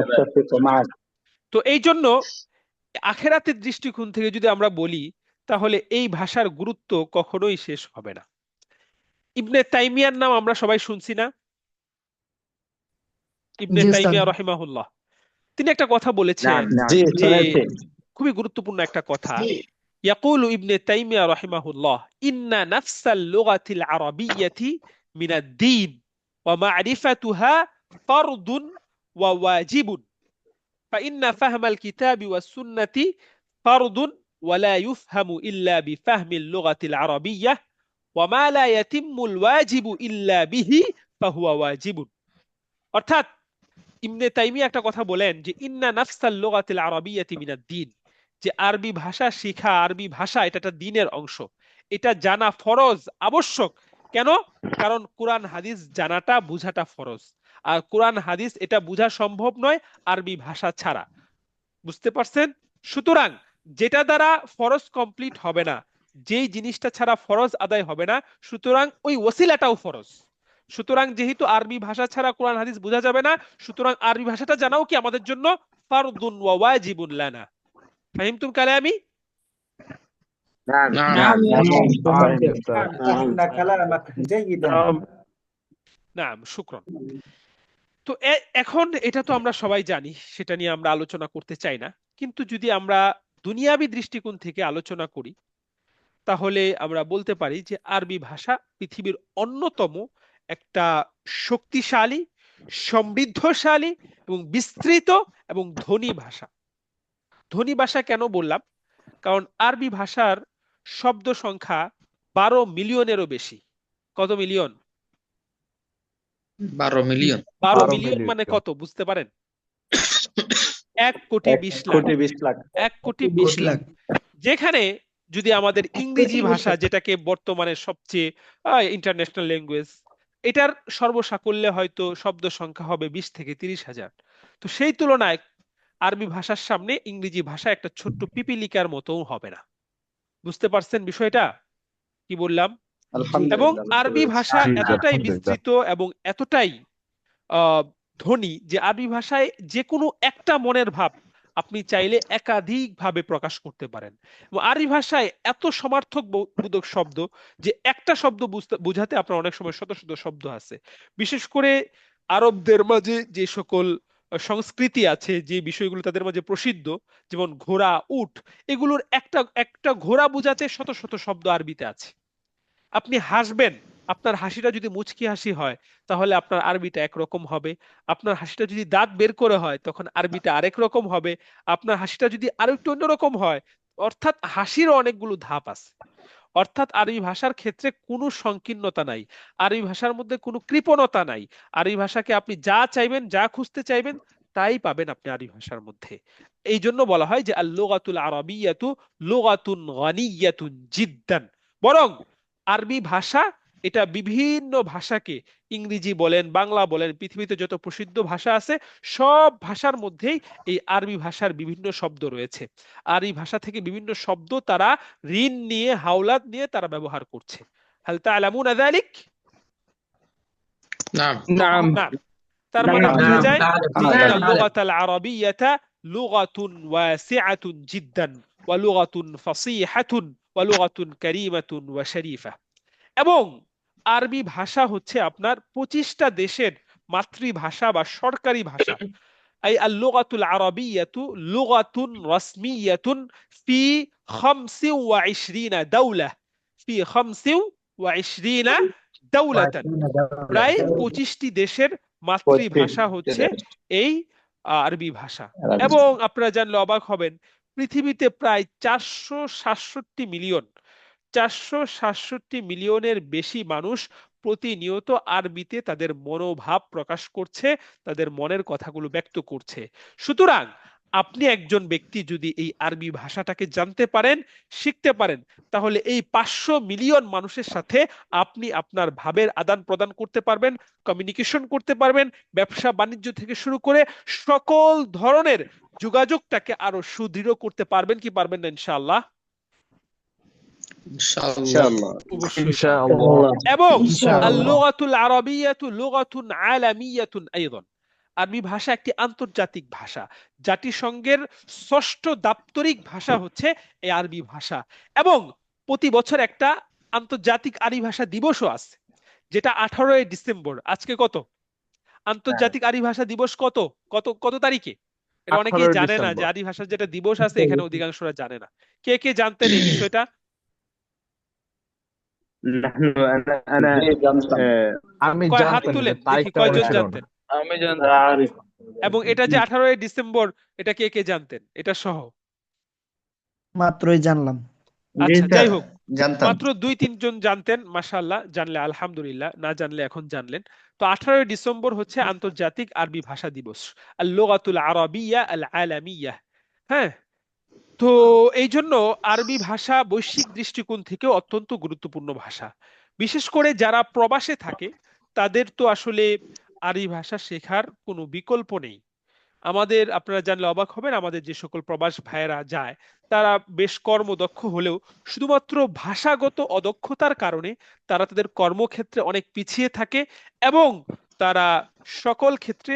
S2: أتفق معك
S1: তো এই জন্য আখেরাতের দৃষ্টিকোণ থেকে যদি আমরা বলি, তাহলে এই ভাষার গুরুত্ব কখনোই শেষ হবে না। ইবনে তাইমিয়ার নাম আমরা সবাই শুনছি না? ইবনে
S4: জি উস্তাদ।
S1: তাইমিয়া রাহিমাহুল্লাহ, তিনি একটা কথা বলেছেন
S2: জি
S1: যে
S2: শুনেছি
S1: খুবই গুরুত্বপূর্ণ একটা কথা। يقول ابن تيمية رحمه الله إن نفس اللغة العربية من الدين ومعرفتها فرض وواجب، فإن فهم الكتاب والسنة فرض ولا يفهم إلا بفهم اللغة العربية، وما لا يتم الواجب إلا به فهو واجب। অর্থাৎ ইবনে তাইমিয়া একটা কথা বলেন যে ইন্না নাফসাল লুগাতিল আরাবিয়্যাতি মিনাদ দ্বীন, যে আরবি ভাষা শেখা, আরবি ভাষা এটা একটা দ্বীনের অংশ, এটা জানা ফরজ, আবশ্যক। কেন? কারণ কোরআন হাদিস জানাটা বুঝাটা ফরজ, আর কোরআন হাদিস এটা বোঝা সম্ভব নয় আরবি ভাষা ছাড়া। বুঝতে পারছেন? সুতরাং যেটা দ্বারা ফরজ কমপ্লিট হবে না, যেই জিনিসটা ছাড়া ফরজ আদায় হবে না, সুতরাং ওই ওসিলাটাও ফরজ। সুতরাং যেহেতু আরবি ভাষা ছাড়া কোরআন হাদিস বোঝা যাবে না, সুতরাং আরবি ভাষাটা জানাও কি আমাদের জন্য ফারদুন ওয়া ওয়াজিবুন লানা। ফাহিমতুম কালামি?
S2: نعم
S4: نعم يا
S3: فهمنا كلامك جيدا
S1: নাম, শুকরান। তো এখন এটা তো আমরা সবাই জানি, সেটা নিয়ে আমরা আলোচনা করতে চাই না। কিন্তু যদি আমরা দুনিয়াবী দৃষ্টিকোণ থেকে আলোচনা করি, তাহলে আমরা বলতে পারি যে আরবি ভাষা পৃথিবীর অন্যতম একটা শক্তিশালী, সমৃদ্ধশালী এবং বিস্তৃত এবং ধনী ভাষা। ধনী ভাষা কেন বললাম? কারণ আরবি ভাষার শব্দ সংখ্যা 12 মিলিয়নেরও বেশি। কত মিলিয়ন?
S2: 12 মিলিয়ন
S1: 12 মিলিয়ন মানে কত বুঝতে পারেন? 1,20,00,000 1,20,00,000। যেখানে যদি আমাদের ইংরেজি ভাষা, যেটাকে বর্তমানে সবচেয়ে ইন্টারন্যাশনাল ল্যাঙ্গুয়েজ, এটার সর্বসাকল্যে হয়তো শব্দ সংখ্যা হবে 20 থেকে 30,000। তো সেই তুলনায় আরবি ভাষার সামনে ইংরেজি ভাষা একটা ছোট্ট পিপিলিকার মতো হবে না। বুঝতে পারছেন বিষয়টা কি বললাম? এবং আরবি ভাষা
S5: জি জি
S1: এতটাই
S5: আলহামদুলিল্লাহ।
S1: বিস্তৃত এবং এতটাই ধনী যে আরবি ভাষায় যে কোনো একটা মনের ভাব আপনি চাইলে একাধিক ভাবে প্রকাশ করতে পারেন। এবং আরবি ভাষায় এত সমার্থক বোধক শব্দ যে একটা শব্দ বুঝাতে আপনার অনেক সময় শত শত শব্দ আছে। বিশেষ করে আরবদের মাঝে যে সকল সংস্কৃতি আছে, যে বিষয়গুলো তাদের মাঝে প্রসিদ্ধ, যেমন ঘোড়া, উট, এগুলোর একটা একটা ঘোড়া বোঝাতে শত শত শব্দ আরবিতে আছে। আপনি হাসবেন, আপনার হাসিটা যদি মুচকি হাসি হয় তাহলে আপনার আরবিটা একরকম হবে। আপনার হাসিটা যদি দাঁত বের করে হয় তখন আরবিটা আরেক রকম হবে। আপনার হাসিটা যদি আরো একটু অন্যরকম হয়, অর্থাৎ হাসিরও অনেকগুলো ধাপ আছে। অর্থাৎ আরবি ভাষার ক্ষেত্রে কোনো সংকীর্ণতা নাই, আরবি ভাষার মধ্যে কোনো কৃপণতা নাই। আরবি ভাষাকে আপনি যা চাইবেন, যা খুঁজতে চাইবেন, তাই পাবেন আপনি আরবি ভাষার মধ্যে। এই জন্য বলা হয় যে আল লুগাতুল আরাবিয়াতু লুগাতুন গানিয়াতুন জিদ্দান। বরং আরবি ভাষা এটা বিভিন্ন ভাষাকে, ইংরেজি বলেন, বাংলা বলেন, পৃথিবীতে যত প্রসিদ্ধ ভাষা আছে সব ভাষার মধ্যেই এই আরবি ভাষার বিভিন্ন শব্দ রয়েছে। আর এই ভাষা থেকে বিভিন্ন শব্দ তারা ঋণ নিয়ে, হাওলাত নিয়ে তারা ব্যবহার করছে। হাল তা'লামুনা যালিক?
S4: نعم
S3: نعم
S1: না। তার মানে বোঝা
S4: نعم
S1: যায়
S4: نعلم
S1: যে
S4: نعلم
S1: ইন্নাল
S4: نعلم
S1: লুগাতাল আরাবিয়াতা লুগাতুন ওয়াসিআতুন জিদ্দান ওয়া লুগাতুন ফাসিহাতুন ওয়া লুগাতুন কারীমাতুন ওয়া শরীফা। এবং আরবি ভাষা হচ্ছে আপনার 25টা দেশের মাতৃভাষা বা সরকারি ভাষা। أي اللغة العربية لغة رسمية في 25 دولة، في 25 دولة।
S4: وعشرين دولة
S1: প্রায় 25টি দেশের মাতৃভাষা হচ্ছে এই আরবি ভাষা। এবং আপনারা জানলে অবাক হবেন, পৃথিবীতে প্রায় 467 মিলিয়নের বেশি মানুষ প্রতিনিয়ত আরবিতে তাদের মনোভাব প্রকাশ করছে, তাদের মনের কথাগুলো ব্যক্ত করছে। সুতরাং আপনি একজন ব্যক্তি যদি এই আরবি ভাষাটাকে জানতে পারেন, শিখতে পারেন, তাহলে এই 500 মিলিয়ন মানুষের সাথে আপনি আপনার ভাবের আদান প্রদান করতে পারবেন, কমিউনিকেশন করতে পারবেন, ব্যবসা বাণিজ্য থেকে শুরু করে সকল ধরনের যোগাযোগটাকে আরো সুদৃঢ় করতে পারবেন কি পারবেন না ইনশাআল্লাহ?
S4: إن شاء الله
S2: ইনশাআল্লাহ
S1: অবশ্যই
S5: ইনশাআল্লাহ।
S1: এবং
S4: إن شاء الله
S1: আল-লুগাতুল আরাবিয়াতু লুগাতুন আলামিয়াতুন আইদান। আরবি ভাষা একটি আন্তর্জাতিক ভাষা। জাতিসংঘের 6ষ্ঠ দাপ্তরিক ভাষা হচ্ছে এই আরবি ভাষা। এবং প্রতি বছর একটা আন্তর্জাতিক আরবি ভাষা দিবসও আছে, যেটা 18ই ডিসেম্বর। আজকে কত? আন্তর্জাতিক আরবি ভাষা দিবস কত কত কত তারিখে? এটা অনেকেই
S5: 18
S1: জানে না যে
S5: ডিসেম্বর।
S1: আরবি ভাষার যেটা দিবস আছে, এখানে অধিকাংশরা জানে না। কে কে জানতেন এই বিষয়টা?
S2: نحن انا
S5: আমি
S1: কয় হাত
S5: জানতাম,
S1: তুলেন
S5: কিন্তু
S1: দেখি,
S5: তারিখটা মনে
S1: কয়জন
S5: ছিল না।
S1: জানতেন?
S3: আমি জানি
S1: এবং এটা যে 18ই ডিসেম্বর, এটা কে কে জানতেন এটা সহ?
S6: মাত্রই জানলাম।
S1: আচ্ছা, যাই হোক,
S2: জানতাম
S1: মাত্র 2-3 জন জানতেন। মাশাআল্লাহ, জানলে আলহামদুলিল্লাহ, না জানলে এখন জানলেন। তো 18ই ডিসেম্বর হচ্ছে আন্তর্জাতিক আরবি ভাষা দিবস, আল লুগাতুল আরাবিয়া আল আলামিয়া। হ্যাঁ, তো এই জন্য আরবি ভাষা বৈশ্বিক দৃষ্টিকোণ থেকেও অত্যন্ত গুরুত্বপূর্ণ ভাষা। বিশেষ করে যারা প্রবাসে থাকে তাদের তো আসলে আরবি ভাষা শেখার কোনো বিকল্প নেই। আমাদের, আপনারা জানলে অবাক হবেন, আমাদের যে সকল প্রবাস ভাইয়েরা যায় তারা বেশ কর্মদক্ষ হলেও শুধুমাত্র ভাষাগত অদক্ষতার কারণে তারা তাদের কর্মক্ষেত্রে অনেক পিছিয়ে থাকে এবং তারা সকল ক্ষেত্রে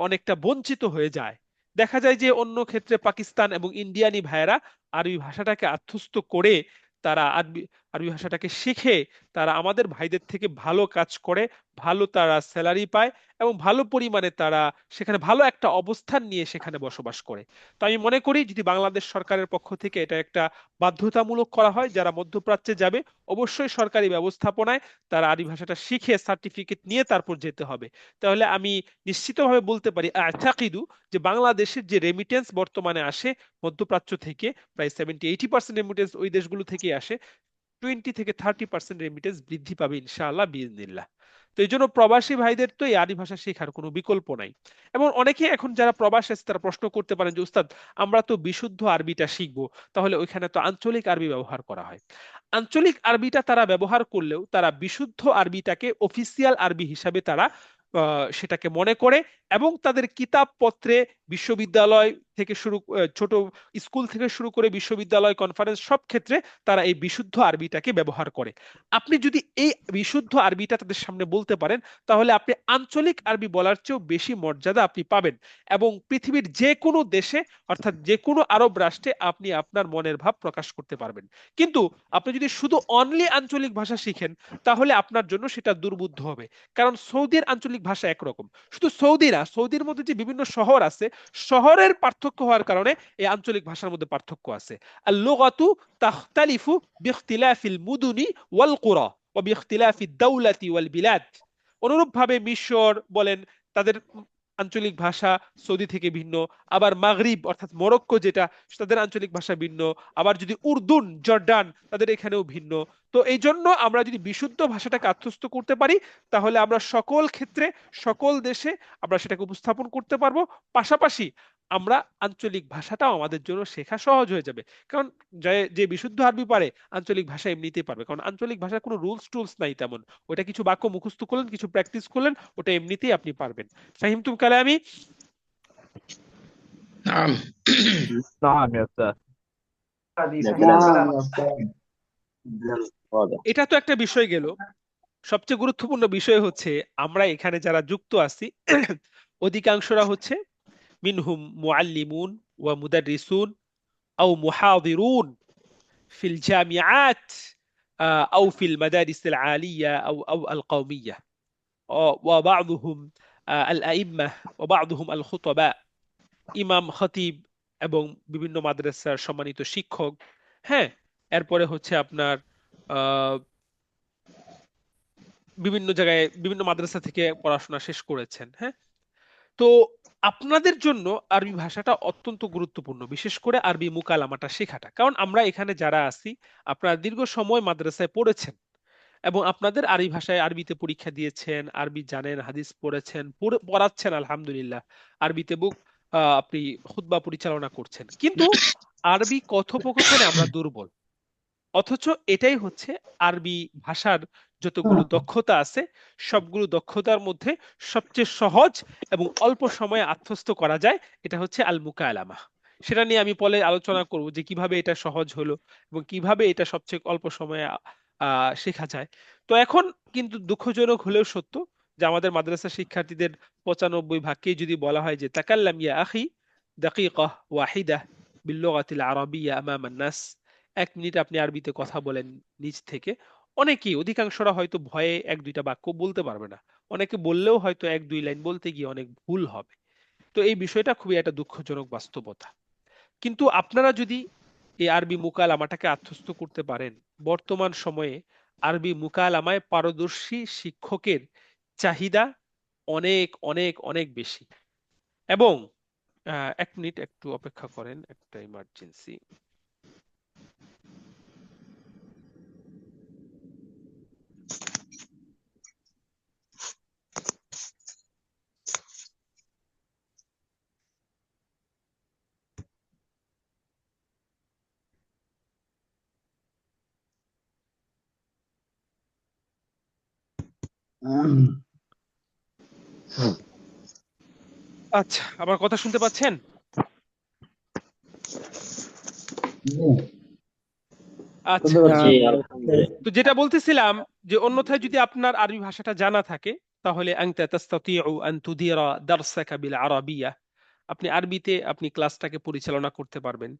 S1: অনেকটা বঞ্চিত হয়ে যায়। দেখা যায় যে অন্য ক্ষেত্রে পাকিস্তান এবং ইন্ডিয়ানি ভাইয়েরা আরবি ভাষাটাকে আত্মস্থ করে তারা আরবি আরবি ভাষাটাকে শিখে তারা আমাদের ভাইদের থেকে ভালো কাজ করে, ভালো তারা স্যালারি পায় এবং ভালো পরিমাণে তারা সেখানে ভালো একটা অবস্থান নিয়ে সেখানে বসবাস করে। তো আমি মনে করি যদি বাংলাদেশ সরকারের পক্ষ থেকে এটা একটা বাধ্যতামূলক করা হয়, যারা মধ্যপ্রাচ্যে যাবে অবশ্যই সরকারি ব্যবস্থাপনায় তারা আরবি ভাষাটা শিখে সার্টিফিকেট নিয়ে তারপর যেতে হবে। তাহলে আমি নিশ্চিতভাবে বলতে পারি আ'তাকিদু যে বাংলাদেশের যে রেমিটেন্স বর্তমানে আসে মধ্যপ্রাচ্য থেকে, প্রায় 70-80% রেমিটেন্স ওই দেশগুলো থেকে আসে, 20 থেকে 30% রেমিটেন্স বৃদ্ধি পাবে ইনশাআল্লাহ বিইজনিল্লাহ। তো এই জন্য প্রবাসী ভাইদের তো এই আরবি ভাষা শেখার কোনো বিকল্প নাই। এবং অনেকে এখন যারা প্রবাসে আছে তারা প্রশ্ন করতে পারেন যে উস্তাদ, আমরা তো বিশুদ্ধ আরবিটা শিখবো, তাহলে ওইখানে তো আঞ্চলিক আরবি ব্যবহার করা হয়। আঞ্চলিক আরবিটা তারা ব্যবহার করলেও তারা বিশুদ্ধ আরবিটাকে অফিসিয়াল আরবি হিসাবে তারা সেটাকে মনে করে, এবং তাদের কিতাবপত্রে বিশ্ববিদ্যালয় থেকে শুরু ছোট স্কুল থেকে শুরু করে বিশ্ববিদ্যালয়, কনফারেন্স, সব ক্ষেত্রে তারা এই বিশুদ্ধ আরবিটাকে ব্যবহার করে। আপনি যদি এই বিশুদ্ধ আরবিটা তাদের সামনে বলতে পারেন, তাহলে আপনি আঞ্চলিক আরবি বলার চেয়েও বেশি মর্যাদা আপনি পাবেন, এবং পৃথিবীর যে কোনো দেশে, অর্থাৎ যে কোনো আরব রাষ্ট্রে আপনি আপনার মনের ভাব প্রকাশ করতে পারবেন। কিন্তু আপনি যদি শুধু অনলি আঞ্চলিক ভাষা শিখেন, তাহলে আপনার জন্য সেটা দুর্বোধ্য হবে। কারণ সৌদির আঞ্চলিক ভাষা একরকম, শুধু সৌদি না, সৌদির মধ্যে যে বিভিন্ন শহর আছে, শহরের পার্থক্য হওয়ার কারণে এই আঞ্চলিক ভাষার মধ্যে পার্থক্য আছে। আল লুগাতু তাখতালিফু বিখতিলাফিল মুদুনি ওয়াল কুরা ওয়া বিখতিলাফিদ দাওলাতি ওয়াল বিলাদ। অনুরূপভাবে মিশর বলেন, তাদের আঞ্চলিক ভাষা সৌদি থেকে ভিন্ন। আবার মাগরিব অর্থাৎ মরক্কো যেটা, তাদের আঞ্চলিক ভাষা ভিন্ন। আবার যদি উর্দুন, জর্ডান, তাদের এখানেও ভিন্ন। তো এই জন্য আমরা যদি বিশুদ্ধ ভাষাটাকে আত্মস্থ করতে পারি, তাহলে আমরা সকল ক্ষেত্রে, সকল দেশে আমরা সেটাকে উপস্থাপন করতে পারবো। পাশাপাশি আমরা আঞ্চলিক ভাষাটাও আমাদের জন্য শেখা সহজ হয়ে যাবে। কারণ যে যে বিশুদ্ধ আরবি পারে, আঞ্চলিক ভাষা এমনিতেই পারবে, কারণ আঞ্চলিক ভাষার কোনো রুলস টুলস নাই তেমন। ওটা কিছু বাক্য মুখস্থ করলেন, কিছু প্র্যাকটিস করলেন, ওটা এমনিতেই আপনি পারবেন। ফাহিমতুম কালামি?
S4: نعم.
S5: نعم يا أستاذ.
S3: هذه
S2: ده
S3: صحيح
S2: كلام
S3: الكلام.
S2: واضح.
S1: এটা তো একটা বিষয় গেল। সবচেয়ে গুরুত্বপূর্ণ বিষয় হচ্ছে, আমরা এখানে যারা যুক্ত আছি অধিকাংশরা হচ্ছে মিনহুম মুআল্লিমুন ওয়া মুদাররিসুন আও মুহাদিরুন ফিল জামিআত আও ফিল মাদারিসিল আলিয়া আও আল কওমিয়া, ওয়া বা'দুহুম আল আইম্মা ওয়া বা'দুহুম আল খুতাবা, ইমাম, খতিব এবং বিভিন্ন মাদ্রাসার সম্মানিত শিক্ষক। হ্যাঁ, এরপরে হচ্ছে আপনার আহ বিভিন্ন জায়গায় বিভিন্ন মাদ্রাসা থেকে পড়াশোনা শেষ করেছেন। হ্যাঁ, তো আপনাদের জন্য আরবি ভাষাটা অত্যন্ত গুরুত্বপূর্ণ, বিশেষ করে আরবি মুকালামাটা শেখাটা। কারণ আমরা এখানে যারা আছি, আপনারা দীর্ঘ সময় মাদ্রাসায় পড়েছেন এবং আপনাদের আরবি ভাষায় আরবিতে পরীক্ষা দিয়েছেন, আরবি জানেন, হাদিস পড়েছেন, পড়াচ্ছেন আলহামদুলিল্লাহ, আরবিতে বুক আপনি খুতবা পরিচালনা করছেন, কিন্তু আরবি কথোপকথনে আমরা দুর্বল। অথচ এটাই হচ্ছে আরবি ভাষার যতগুলো দক্ষতা আছে, সবগুলো দক্ষতার মধ্যে সবচেয়ে সহজ এবং অল্প সময়ে আত্মস্থ করা যায়, এটা হচ্ছে আল মুকালামা। সেটা নিয়ে আমি পরে আলোচনা করব যে কিভাবে এটা সহজ হলো এবং কিভাবে এটা সবচেয়ে অল্প সময়ে শেখা যায়। তো এখন কিন্তু দুঃখজনক হলেও সত্য যে আমাদের মাদ্রাসা শিক্ষার্থীদের 95 ভাগকেই যদি বলা হয় যে তাকাল্লাম ইয়া আখি দাকিকাহ ওয়াহিদাহ বিল লুগাতিল আরাবিয়্যা আমামান নাস, 1 মিনিট আপনি আরবিতে কথা বলেন নিজ থেকে, অনেকেই, অধিকাংশরা হয়তো ভয়ে 1-2টা বাক্য বলতে পারবে না। অনেকে বললেও হয়তো 1-2 লাইন বলতে গিয়ে অনেক ভুল হবে। তো এই বিষয়টা খুবই একটা দুঃখজনক বাস্তবতা। কিন্তু আপনারা যদি এই আরবি মুকালামাটাকে আত্মস্থ করতে পারেন, বর্তমান সময়ে আরবি মুকালামায় পারদর্শী শিক্ষকের চাহিদা অনেক অনেক অনেক বেশি। এবং 1 মিনিট একটু অপেক্ষা করেন, একটা ইমার্জেন্সি। আচ্ছা, আমার কথা শুনতে পাচ্ছেন? আচ্ছা,
S2: জি আলহামদুলিল্লাহ।
S1: তো যেটা বলতেছিলাম যে অন্যথায় যদি আপনার আরবি ভাষাটা জানা থাকে, তাহলে আনতা তাস্তাতিউ আন তুদিরা দারসাকা বিল আরাবিয়া, আপনি আরবিতে আপনি ক্লাসটাকে পরিচালনা করতে পারবেন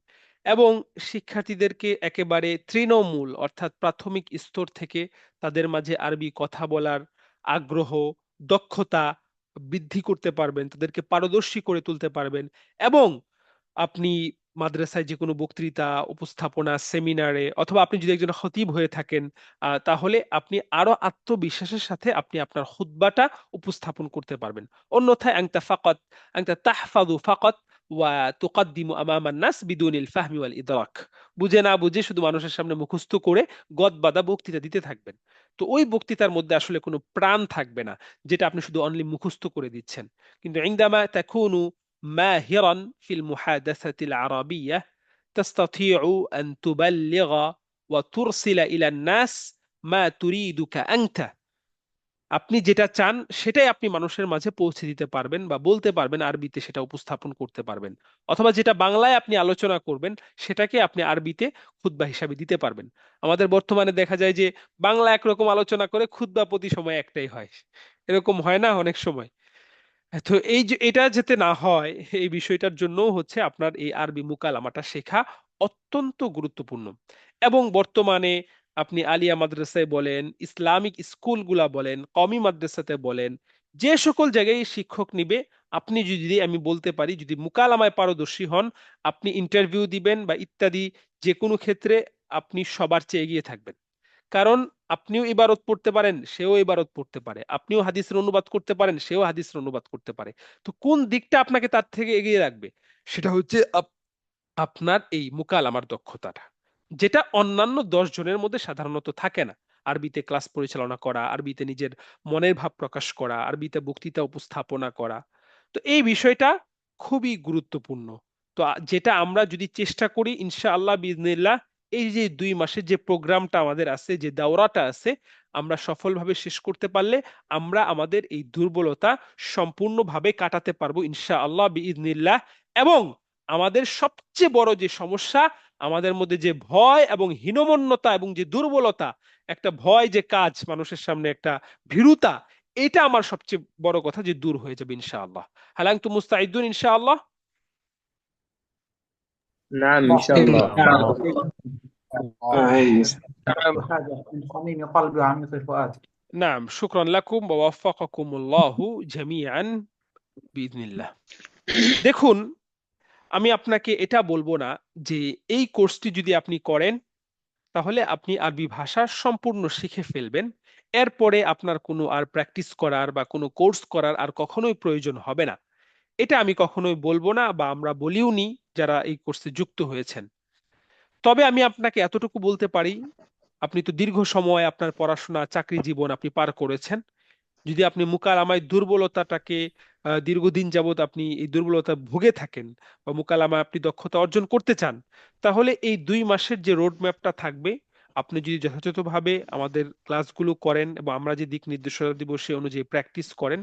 S1: এবং শিক্ষার্থীদেরকে একেবারে তৃণমূল অর্থাৎ প্রাথমিক স্তর থেকে তাদের মাঝে আরবি কথা বলার আগ্রহ, দক্ষতা বৃদ্ধি করতে পারবেন, তাদেরকে পারদর্শী করে তুলতে পারবেন। এবং আপনি মাদ্রাসায় যে কোনো বক্তৃতা, উপস্থাপনা, সেমিনারে, অথবা আপনি যদি একজন খতিব হয়ে থাকেন, তাহলে আপনি আরো আত্মবিশ্বাসের সাথে আপনি আপনার খুতবাটা উপস্থাপন করতে পারবেন। অন্যথায় আনতা ফাকাত আনতা তাহফাযু ফাকাত ওয়া তুকাদ্দিমু আমামান নাস বিদুনিল ফাহমি ওয়াল ইদরাক, বুঝে না বুঝে শুধু মানুষের সামনে মুখস্থ করে গদ বাঁধা বক্তৃতা দিতে থাকবেন। তো ওই বক্তৃতার মধ্যে আসলে কোনো প্রাণ থাকবে না, যেটা আপনি শুধু অনলি মুখস্থ করে দিচ্ছেন। কিন্তু ইনদামা তাকুনু মাহিরান ফিল মুহাদাসাতিল আরাবিয়্যাহ তাস্তাতিউ আন তুবাল্লিগা ওয়া তুরসিলা ইলান নাস মা তুরিদুকা আনতা, আপনি যেটা চান সেটাই আপনি মানুষের মাঝে পৌঁছে দিতে পারবেন বা বলতে পারবেন, আরবিতে সেটা উপস্থাপন করতে পারবেন। অথবা যেটা বাংলায় আপনি আলোচনা করবেন সেটাকে আপনি আরবিতে খুতবা হিসাবে দিতে পারবেন। আমাদের বর্তমানে দেখা যায় যে বাংলা একরকম আলোচনা করে খুতবা প্রতি সময় একটাই হয়, এরকম হয় না অনেক সময়? তো এই যে এটা যাতে না হয়, এই বিষয়টার জন্য হচ্ছে আপনার এই আরবি মুকালামাটা শেখা অত্যন্ত গুরুত্বপূর্ণ। এবং বর্তমানে আপনি আলিয়া মাদ্রাসায় বলেন, ইসলামিক স্কুলগুলা বলেন, কওমি মাদ্রাসাতে বলেন, যে সকল জায়গায় শিক্ষক নিবে, আপনি যদি, আমি বলতে পারি, যদি মুকালামায় পারদর্শী হন, আপনি ইন্টারভিউ দিবেন বা ইত্যাদি যে কোনো ক্ষেত্রে আপনি সবার চেয়ে এগিয়ে থাকবেন। কারণ আপনিও ইবারত পড়তে পারেন, সেও ইবারত পড়তে পারে, আপনিও হাদিসের অনুবাদ করতে পারেন, সেও হাদিসের অনুবাদ করতে পারে। তো কোন দিকটা আপনাকে তার থেকে এগিয়ে রাখবে? সেটা হচ্ছে আপনার এই মুকালামার দক্ষতাটা, যেটা অন্যান্য 10 জনের মধ্যে সাধারণত থাকে না। আরবিতে ক্লাস পরিচালনা করা, আরবিতে নিজের মনের ভাব প্রকাশ করা, আরবিতে বক্তৃতা উপস্থাপনা করা, তো এই বিষয়টা খুবই গুরুত্বপূর্ণ। তো যেটা আমরা যদি চেষ্টা করি ইনশাআল্লাহ বিজনিল্লাহ, এই যে 2 মাসের যে প্রোগ্রামটা আমাদের আছে, যে দাওরাটা আছে, আমরা সফলভাবে শেষ করতে পারলে আমরা আমাদের এই দুর্বলতা সম্পূর্ণভাবে কাটাতে পারবো ইনশাআল্লাহ বিইজনিল্লাহ। এবং আমাদের সবচেয়ে বড় যে সমস্যা, আমাদের মধ্যে যে ভয় এবং হীনমন্যতা এবং যে দুর্বলতা, একটা ভয় যে কাজ মানুষের সামনে, একটা ভীরুতা, এটা আমার সবচেয়ে বড় কথা যে দূর হয়ে যাবে ইনশাআল্লাহ। হাল আনতুম মুস্তাঈদুন ইনশাআল্লাহ?
S2: نعم إن شاء الله.
S3: هذا من صميم قلبي وعميق فؤادي.
S1: নাম, শুকরান লাকুম ওয়া ওয়াফাকাকুমুল্লাহু জামিআন বিইذনিল্লাহ। দেখুন, আমি আপনাকে এটা বলবো না যে এই কোর্সটি যদি আপনি করেন তাহলে আপনি আরবি ভাষা সম্পূর্ণ শিখে ফেলবেন, এরপরে আপনার কোনো আর প্র্যাকটিস করার বা কোনো কোর্স করার আর কখনোই প্রয়োজন হবে না। এটা আমি কখনোই বলবো না, বা আমরা বলিও নি যারা এই কোর্সে যুক্ত হয়েছেন। তবে আমি আপনাকে এতটুকু বলতে পারি, আপনি তো দীর্ঘ সময় আপনার পড়াশোনা, চাকরি জীবন আপনি পার করেছেন। যদি আপনি মুকালামায় দুর্বলতাটাকে দীর্ঘদিন যাবত আপনি এই দুর্বলতা ভুগে থাকেন, বা মুকালামায় আপনি দক্ষতা অর্জন করতে চান, তাহলে এই 2 মাসের যে রোড ম্যাপটা থাকবে, আপনি যদি যথাযথভাবে আমাদের ক্লাসগুলো করেন এবং আমরা যে দিক নির্দেশনা দিব সে অনুযায়ী প্র্যাকটিস করেন,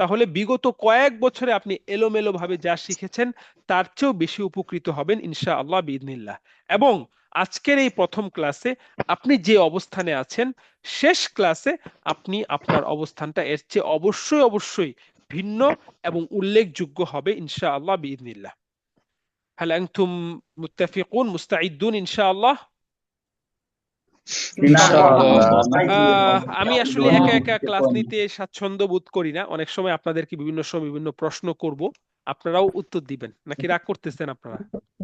S1: তাহলে বিগত কয়েক বছরে আপনি এলোমেলো ভাবে যা শিখেছেন তার চেয়েও বেশি উপকৃত হবেন ইনশাআল্লাহ বিইذনিল্লাহ। এবং আজকের এই প্রথম ক্লাসে আপনি যে অবস্থানে আছেন, শেষ ক্লাসে আপনি আপনার অবস্থানটা এর চেয়ে অবশ্যই অবশ্যই ভিন্ন এবং উল্লেখযোগ্য হবে ইনশাআল্লাহ বিইذনিল্লাহ। হাল আনতুম মুত্তাফিকুন মুস্তাঈদুন ইনশাআল্লাহ?
S3: إن
S2: إن
S3: شاء
S2: شاء
S3: الله
S2: الله.
S3: نحن مستعدون
S1: আমি আসলে একা একা ক্লাস নিতে স্বাচ্ছন্দ্য বোধ করি না, অনেক সময় আপনাদেরকে বিভিন্ন সময় বিভিন্ন প্রশ্ন করব, আপনারাও উত্তর দিবেন, নাকি রাগ করতেছেন আপনারা?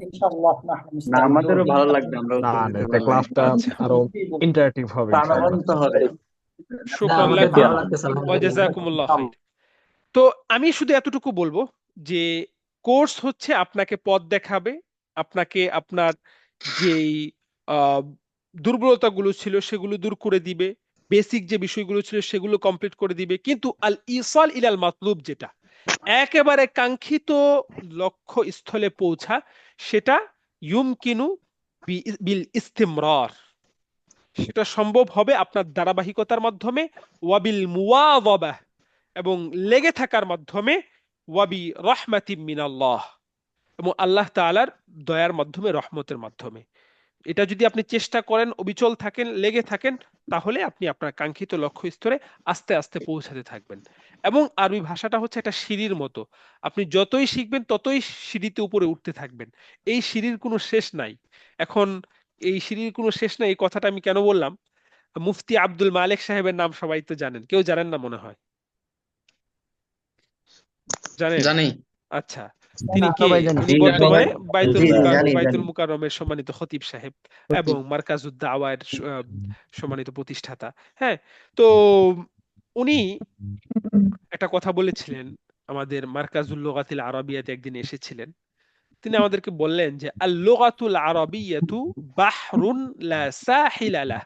S3: إن شاء الله نحن
S2: না আমাদেরও
S3: مستعدون
S2: ভালো লাগবে, আমরা
S5: না
S2: উত্তর
S5: না,
S2: দিতে
S5: এতে
S2: ভালো লাগবে।
S5: ক্লাসটা
S1: আচ্ছা,
S5: আরো ইন্টারেক্টিভ হবে ইনশাআল্লাহ।
S2: প্রাণবন্ত হবে।
S1: শুকরান
S4: আমাদের
S1: লাকুম
S4: ভালো লাগতেছে
S1: ওয়া
S4: আলহামদুলিল্লাহ।
S1: জাযাকুমুল্লাহ খাইর। তো আমি শুধু এতটুকু বলবো যে কোর্স হচ্ছে আপনাকে পথ দেখাবে, আপনাকে আপনার যেই আহ, দুর্বলতাগুলো ছিল সেগুলো দূর করে দিবে, বেসিক যে বিষয়গুলো ছিল সেগুলো কমপ্লিট করে দিবে। কিন্তু আল ইসাল ইলাল মাতলুব, যেটা একেবারে কাঙ্ক্ষিত লক্ষ্য স্থলে পৌঁছা, সেটা ইউমকিনু বিল ইস্তিমরার, সেটা সম্ভব হবে আপনার ধারাবাহিকতার মাধ্যমে, ওয়াবিল মুওয়াযাবাহ, এবং লেগে থাকার মাধ্যমে, ওয়াবি রাহমাতিম মিনাল্লাহ, এবং আল্লাহ তাআলার দয়ার মাধ্যমে, রহমতের মাধ্যমে। এটা যদি আপনি চেষ্টা করেন, অবিচল থাকেন, লেগে থাকেন, তাহলে আপনি আপনার কাঙ্ক্ষিত লক্ষ্য স্তরে আস্তে আস্তে পৌঁছাতে থাকবেন। এবং আরবি ভাষাটা হচ্ছে একটা সিঁড়ির মতো, আপনি যতই শিখবেন ততই সিঁড়িতে উপরে উঠতে থাকবেন, এই সিঁড়ির কোনো শেষ নাই। এখন এই সিঁড়ির কোনো শেষ নাই, এই কথাটা আমি কেন বললাম? মুফতি আব্দুল মালেক সাহেবের নাম সবাই তো জানেন, কেউ জানেন না মনে হয়? জানেন?
S4: জানি।
S1: আচ্ছা, তিনি কে?
S5: সবাই জানি।
S1: উনি
S2: জি,
S1: বর্তমানে
S2: জি, জানি,
S1: বাইতুল
S2: জানি।
S1: মুকাররমের সম্মানিত খতিব সাহেব এবং মার্কাজুদ দাওয়ার সম্মানিত প্রতিষ্ঠাতা। হ্যাঁ, তো উনি একটা কথা বলেছিলেন, আমাদের মার্কাজুল লুগাতিল আরাবিয়াতে একদিন এসেছিলেন। তিনি আমাদেরকে বললেন যে আল লুগাতুল আরাবিয়াতু বাহরুন লা সাহিলা লাহ,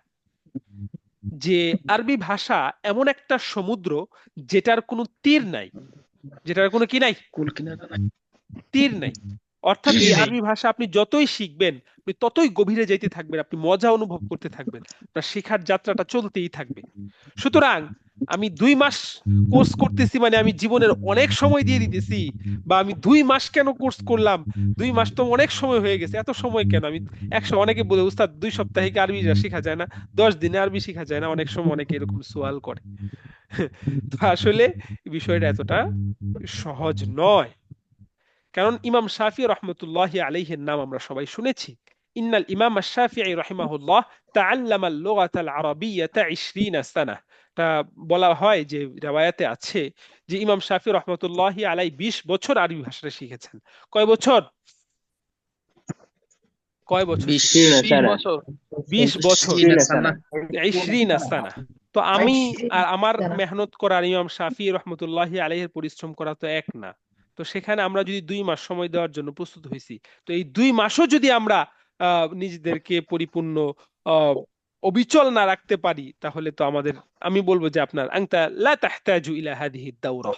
S1: যে আরবি ভাষা এমন একটা সমুদ্র যেটার কোনো তীর নাই, যেটার কোনো কি নাই,
S4: কুল কিনারা নাই।
S1: তীর নাই। অর্থাৎ
S4: তীর
S1: এই
S4: নেই।
S1: আরবি ভাষা আপনি যতই শিখবেন, আপনি ততই গভীরে যাইতে থাকবেন, আপনি মজা অনুভব করতে থাকবেন, আপনার শেখার যাত্রাটা চলতেই থাকবে। সুতরাং আমি 2 মাস কোর্স করতেছি মানে আমি জীবনের অনেক সময় দিয়ে দিতেছি, বা আমি 2 মাস কেন কোর্স করলাম, 2 মাস তো অনেক সময় হয়ে গেছে, এত সময় কেন? আমি অনেকে বলে উস্তাদ 2 সপ্তাহে কি আরবি শেখা যায় না, 10 দিনে আরবি শেখা যায় না, অনেক সময় অনেকে এরকম সোয়াল করে। তো আসলে বিষয়টা এতটা সহজ নয়। কারণ ইমাম শাফি রহমতুল্লাহি আলাইহির নাম আমরা সবাই শুনেছি। ইন্নাল ইমাম শাফিঈ রাহিমাহুল্লাহ তাআল্লামা আল-লুগাতাল আরাবিয়্যাতা 20 সানাহ। তা বলা হয় যে riwayate আছে যে ইমাম শাফি রহমতুল্লাহি আলাইহি 20 বছর আরবি ভাষাটা শিখেছেন। কয় বছর? কয় বছর
S4: 20
S1: শিখেছেন?
S2: 20 سنة
S1: বছর। 20 বছর।
S4: 20 সানা।
S1: 20 সানা। তো আমি আর আমার মেহনত করা আর ইমাম শাফি রহমতুল্লাহি আলাইহির পরিশ্রম করা তো এক না। তো সেখানে আমরা যদি 2 মাস সময় দেওয়ার জন্য প্রস্তুত হয়েছি, তো এই 2 মাসও যদি আমরা নিজেদেরকে পরিপূর্ণ আহ, অবিচল না রাখতে পারি, তাহলে তো আমাদের, আমি বলবো যে আপনার আনতা লা তাহতাজু ইলা হাদিহি দাওরা,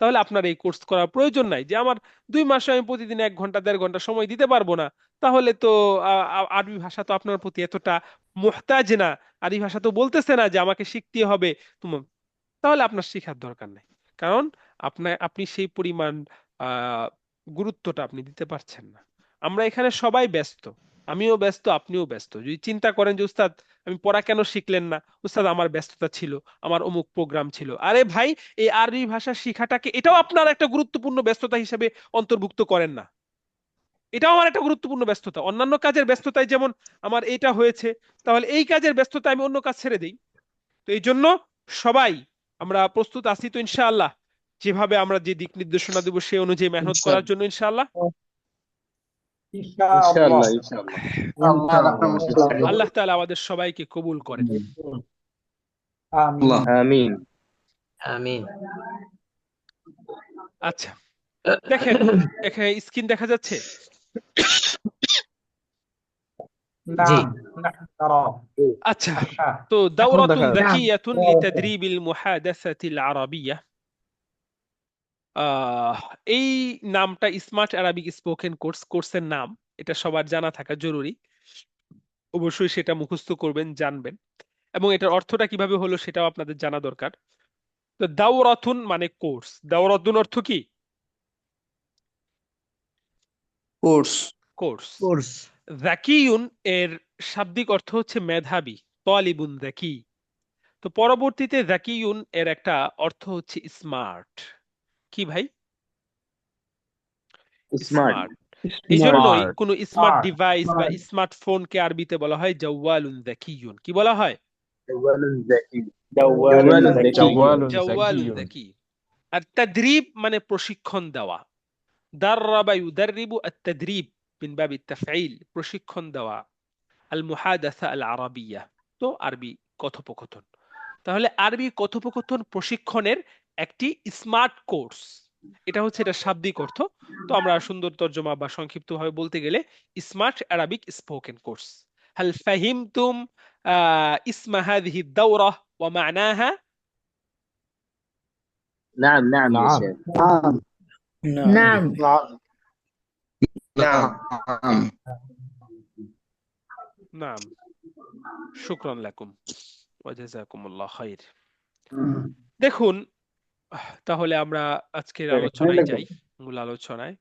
S1: তাহলে আপনার এই কোর্স করার প্রয়োজন নাই। যে আমার 2 মাসে আমি প্রতিদিন 1 ঘন্টা 1.5 ঘন্টা সময় দিতে পারবো না, তাহলে তো আরবি ভাষা তো আপনার প্রতি এতটা মুহতাজ না, আরবি ভাষা তো বলতেছে না যে আমাকে শিখতে হবে তোমার, তাহলে আপনার শেখার দরকার নেই। কারণ আপনি সেই পরিমাণ আহ গুরুত্বটা আপনি দিতে পারছেন না। আমরা এখানে সবাই ব্যস্ত, আমিও ব্যস্ত, আপনিও ব্যস্ত। যদি চিন্তা করেন যে উস্তাদ আমি পড়া কেন শিখলেন না, উস্তাদ আমার ব্যস্ততা ছিল, আমার অমুক প্রোগ্রাম ছিল, আরে ভাই এই আরবি ভাষা শিখাটাকে এটাও আপনার একটা গুরুত্বপূর্ণ ব্যস্ততা হিসেবে অন্তর্ভুক্ত করেন না? এটাও আমার একটা গুরুত্বপূর্ণ ব্যস্ততা। অন্যান্য কাজের ব্যস্ততায় যেমন আমার এটা হয়েছে, তাহলে এই কাজের ব্যস্ততায় আমি অন্য কাজ ছেড়ে দিই। তো এই জন্য সবাই আমরা প্রস্তুত আছি তো ইনশাআল্লাহ, যেভাবে আমরা যে দিক নির্দেশনা দেব সেই অনুযায়ী মেহনত করার
S4: ইনশাআল্লাহ।
S1: জন্য ইনশাআল্লাহ।
S3: إن
S2: إن
S3: شاء
S2: شاء
S3: الله.
S2: الله إن شاء الله
S3: الله.
S1: আল্লাহ তাআলা আমাদের সবাইকে কবুল করেন।
S3: آمين.
S2: آمين
S4: আমিন।
S1: আচ্ছা, দেখেন এখানে স্ক্রিন দেখা যাচ্ছে।
S4: জি।
S3: نعم نحن نرى
S1: আচ্ছা,
S3: الشاشة.
S1: তো
S5: এখন
S1: দাওরাতুন
S5: দেখা যাচ্ছে।
S1: যাকিয়াতুন লিতাদরিবিল মুহাদাসাতিল আরাবিয়্যাহ, আহ এই নামটা স্মার্ট আরাবিক স্পোকেন কোর্সের নাম, এটা সবার জানা থাকা জরুরি। অবশ্যই সেটা মুখস্থ করবেন, জানবেন, এবং এটার অর্থটা কিভাবে হলো সেটাও আপনাদের জানা দরকার। তো দাওরাতুন মানে কোর্স, দাওরাতুন অর্থ কি?
S2: كورس
S1: কোর্স।
S5: কোর্স।
S1: যাকিউন এর শাব্দিক অর্থ হচ্ছে মেধাবী, তালিবুন যাকি। তো পরবর্তীতে যাকিউন এর একটা অর্থ হচ্ছে স্মার্ট। কি ভাই?
S2: سمارت
S1: স্মার্ট। এই জন্যই
S5: স্মার্ট।
S1: কোন স্মার্ট
S3: Smart.
S1: ডিভাইস বা
S3: Smart.
S1: স্মার্টফোনকে আরবিতে বলা হয় জাওয়ালুন যাকিয়ুন। কি বলা হয়?
S2: جوال ذكي جوال ذكي
S5: জাওয়ালুন
S1: জাওয়ালুন
S5: যাকিয়ুন।
S1: যাকি। আর তাদরিব মানে প্রশিক্ষণ দেওয়া। দাররাবা ইউদাররিবু আত-তাদরিব মিন বাবি তাফঈল, প্রশিক্ষণ দেওয়া। আল মুহাদাসা আল আরাবিয়া, তো আরবি কথোপকথন। তাহলে আরবি কথোপকথন প্রশিক্ষণের একটি স্মার্ট কোর্স, এটা হচ্ছে এটা শাব্দিক অর্থ। তো আমরা সুন্দর তর্জমা বা সংক্ষিপ্তভাবে বলতে গেলে স্মার্ট আরাবিক স্পোকেন কোর্স। هل فهمتم اسم هذه الدورة ومعناها؟
S2: نعم نعم يا
S5: نعم.
S2: شيخ
S6: نعم
S4: نعم.
S1: نعم، شكرا لكم وجزاكم الله خير। দেখুন, তাহলে আমরা আজকের আলোচনায় যাই, মূল আলোচনায়।